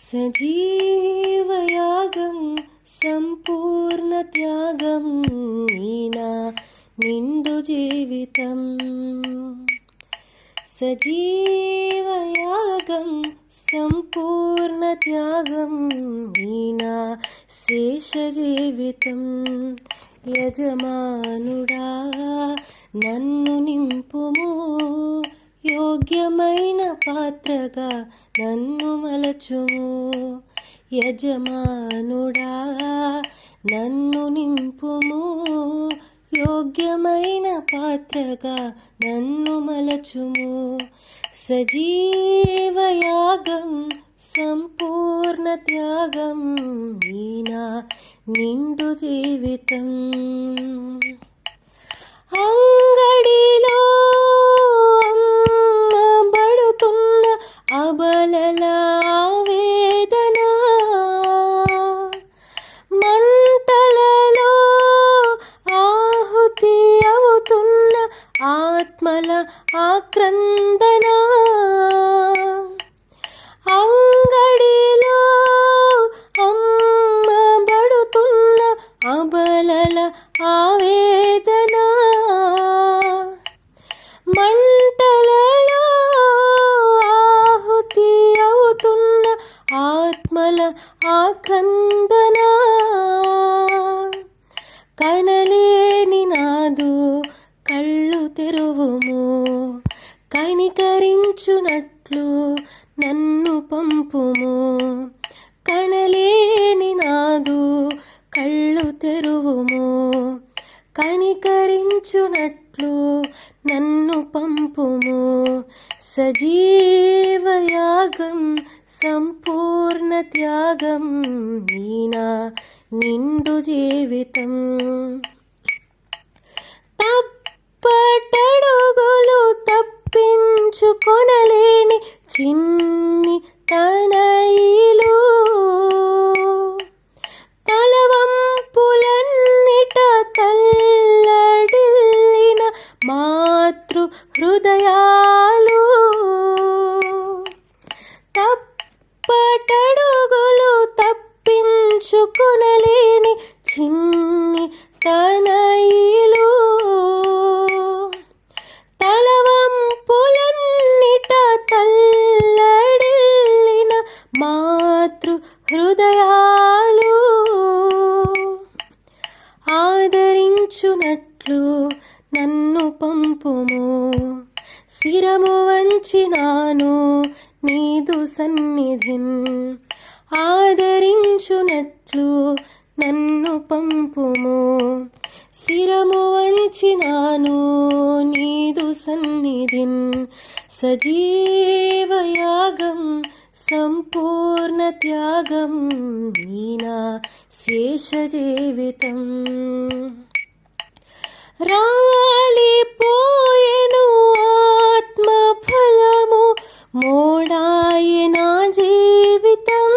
సజీవయాగం సంపూర్ణ త్యాగం నీనా నిండు జీవితం. సజీవయాగం సంపూర్ణ త్యాగం నీనా శేష జీవితం. యజమానుడా నన్ను నింపుము, యోగ్యమైన పాత్రగా నన్ను మలచుము. యజమానుడా నన్ను నింపుము, యోగ్యమైన పాత్రగా నన్ను మలచుము. సజీవయాగం సంపూర్ణ త్యాగం నీనా నిండు జీవితం. అంగడిలో అమ్మబడుతున్న అబలల ఆవేదన, మంటలలో ఆహుతి అవుతున్న ఆత్మల ఆక్రందన. అంగడిలో అమ్మబడుతున్న అబలల ఆవేదన, మంటలలో ఆహుతి అవుతున్న ఆత్మల ఆక్రందన. కనలేని నాదు కళ్ళు తెరువుము, కనికరించునట్లు నన్ను పంపుము. కనలేని నాదు కళ్ళు తెరువుము, కనికరించునట్లు నన్ను పంపుము. సజీవయాగం సంపూర్ణ త్యాగం నీనా నిండు జీవితం. తప్పటడుగులు తప్పించుకొనలేని చిన్ని తనయిలు, తలవంపులన్నిట తల్లడిల్లిన మాతృ హృదయాలు. తప్పటడుగులు తప్పించుకొనలేని చిన్ని తనయిలు, తలవంపులన్నిట తల్లడిల్లిన మాతృ హృదయాలు. ఆదరించునట్లు నన్ను పంపుము, శిరము వంచినాను నీదు సన్నిధిన్. ఆదరించునట్లు నన్ను పంపుము, శిరము వంచినాను నీదు సన్నిధిన్. సజీవయాగం సంపూర్ణ త్యాగం నీనా శేష జీవితం. రాలిపోయెను ఆత్మ ఫలము, మోడాయె నా జీవితం.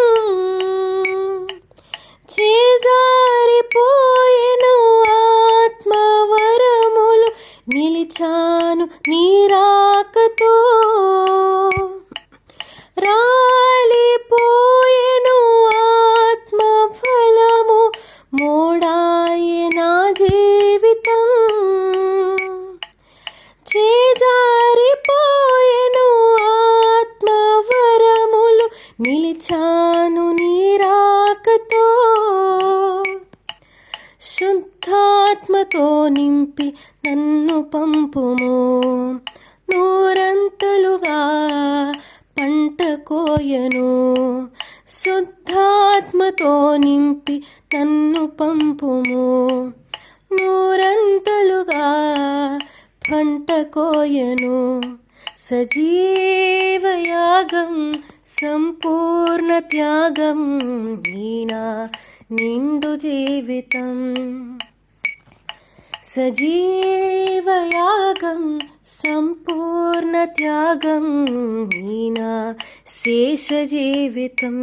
చేజారిపోయెను ఆత్మ వరములు, నిలిచాను నీ రాకతో. రాలిపోయెను ఆత్మ ఫలము, మోడాయె నా జీవితం. చేజారిపోయెను ఆత్మ వరములు, నిలిచాను నీ రాకతో. శుద్ధాత్మతో నింపి నన్ను పంపుము, నూరంతలుగా పంట కోయను. శుద్ధాత్మతో నింపి నన్ను పంపుము, నూరంతలుగా పంట కోయను. సజీవయాగం సంపూర్ణ త్యాగం నీనా నిండు జీవితం. సజీవయాగం సంపూర్ణ త్యాగం నీనా శేష జీవితం.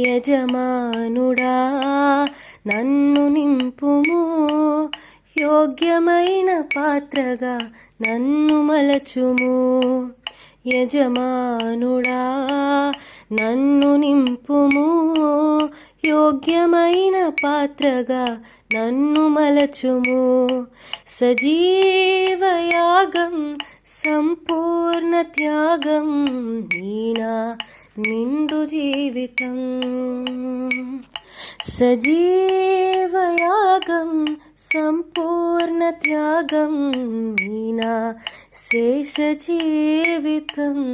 యజమానుడా నన్ను నింపుము, యోగ్యమైన పాత్రగా నన్ను మలచుము. యజమానుడా నన్ను నింపుము, యోగ్యమైన పాత్రగా నన్ను మలచుము. సజీవయాగం సంపూర్ణ త్యాగం నీనా నిండు జీవితం. సజీవయాగం సంపూర్ణ త్యాగం నీనా శేష జీవితం.